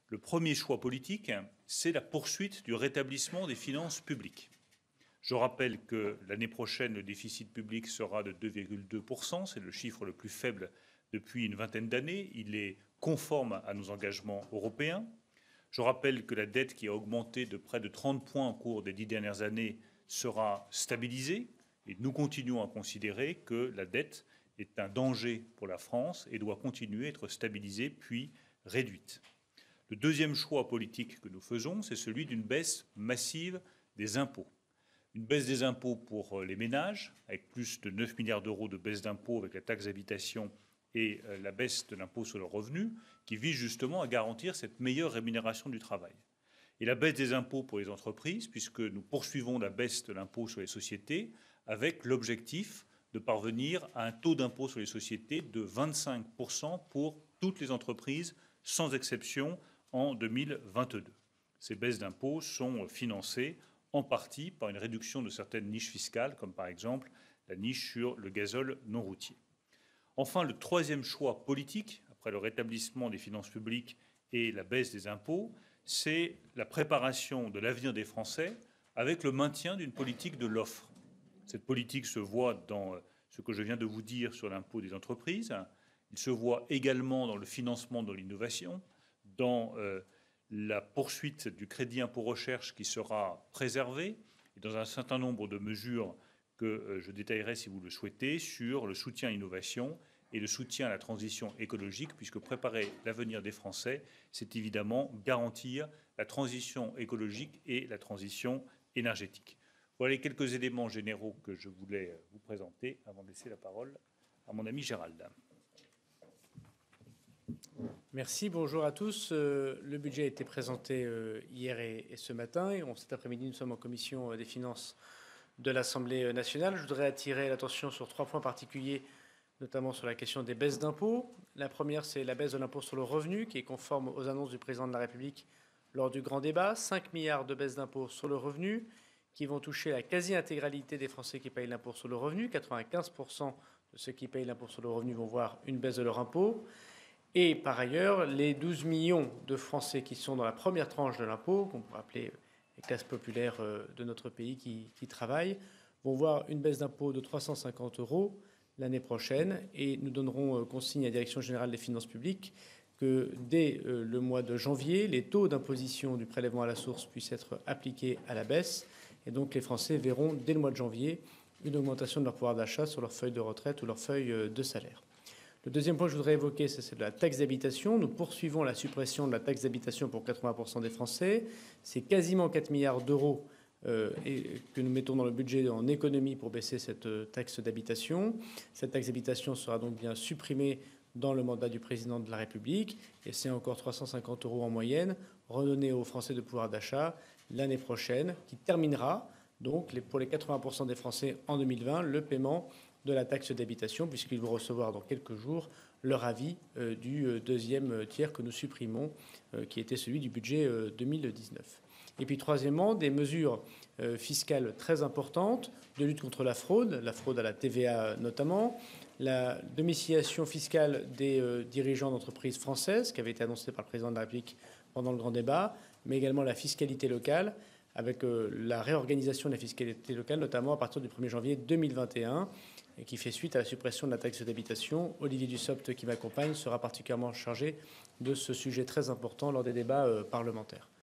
Le premier choix politique, c'est la poursuite du rétablissement des finances publiques. Je rappelle que l'année prochaine, le déficit public sera de 2,2%, c'est le chiffre le plus faible depuis une vingtaine d'années. Il est conforme à nos engagements européens. Je rappelle que la dette qui a augmenté de près de 30 points au cours des 10 dernières années sera stabilisée. Et nous continuons à considérer que la dette est un danger pour la France et doit continuer à être stabilisée puis réduite. Le deuxième choix politique que nous faisons, c'est celui d'une baisse massive des impôts. Une baisse des impôts pour les ménages, avec plus de 9 milliards d'euros de baisse d'impôts avec la taxe d'habitation et la baisse de l'impôt sur le revenu, qui vise justement à garantir cette meilleure rémunération du travail. Et la baisse des impôts pour les entreprises, puisque nous poursuivons la baisse de l'impôt sur les sociétés, avec l'objectif de parvenir à un taux d'impôt sur les sociétés de 25% pour toutes les entreprises, sans exception, en 2022. Ces baisses d'impôts sont financées en partie par une réduction de certaines niches fiscales, comme par exemple la niche sur le gazole non routier. Enfin, le troisième choix politique, après le rétablissement des finances publiques et la baisse des impôts, c'est la préparation de l'avenir des Français avec le maintien d'une politique de l'offre. Cette politique se voit dans ce que je viens de vous dire sur l'impôt des entreprises. Il se voit également dans le financement de l'innovation, dans la poursuite du crédit impôt recherche qui sera préservé, et dans un certain nombre de mesures que je détaillerai si vous le souhaitez, sur le soutien à l'innovation et le soutien à la transition écologique, puisque préparer l'avenir des Français, c'est évidemment garantir la transition écologique et la transition énergétique. Voilà les quelques éléments généraux que je voulais vous présenter avant de laisser la parole à mon ami Gérald. Merci, bonjour à tous. Le budget a été présenté hier et ce matin. Et cet après-midi, nous sommes en commission des finances de l'Assemblée nationale. Je voudrais attirer l'attention sur 3 points particuliers, notamment sur la question des baisses d'impôts. La première, c'est la baisse de l'impôt sur le revenu, qui est conforme aux annonces du président de la République lors du grand débat. 5 milliards de baisses d'impôts sur le revenu, qui vont toucher la quasi-intégralité des Français qui payent l'impôt sur le revenu. 95% de ceux qui payent l'impôt sur le revenu vont voir une baisse de leur impôt. Et par ailleurs, les 12 millions de Français qui sont dans la première tranche de l'impôt, qu'on pourrait appeler les classes populaires de notre pays qui travaillent, vont voir une baisse d'impôt de 350 € l'année prochaine. Et nous donnerons consigne à la Direction générale des finances publiques que dès le mois de janvier, les taux d'imposition du prélèvement à la source puissent être appliqués à la baisse. Et donc les Français verront dès le mois de janvier une augmentation de leur pouvoir d'achat sur leur feuille de retraite ou leur feuille de salaire. Le deuxième point que je voudrais évoquer, c'est de la taxe d'habitation. Nous poursuivons la suppression de la taxe d'habitation pour 80% des Français. C'est quasiment 4 milliards d'euros que nous mettons dans le budget en économie pour baisser cette taxe d'habitation. Cette taxe d'habitation sera donc bien supprimée dans le mandat du président de la République. Et c'est encore 350 € en moyenne redonnés aux Français de pouvoir d'achat l'année prochaine, qui terminera donc pour les 80% des Français en 2020 le paiement de la taxe d'habitation, puisqu'ils vont recevoir dans quelques jours leur avis du deuxième tiers que nous supprimons, qui était celui du budget 2019. Et puis troisièmement, des mesures fiscales très importantes de lutte contre la fraude à la TVA notamment, la domiciliation fiscale des dirigeants d'entreprises françaises, qui avait été annoncée par le président de la République pendant le grand débat, mais également la fiscalité locale, avec la réorganisation de la fiscalité locale, notamment à partir du 1er janvier 2021, et qui fait suite à la suppression de la taxe d'habitation. Olivier Dussopt, qui m'accompagne, sera particulièrement chargé de ce sujet très important lors des débats parlementaires.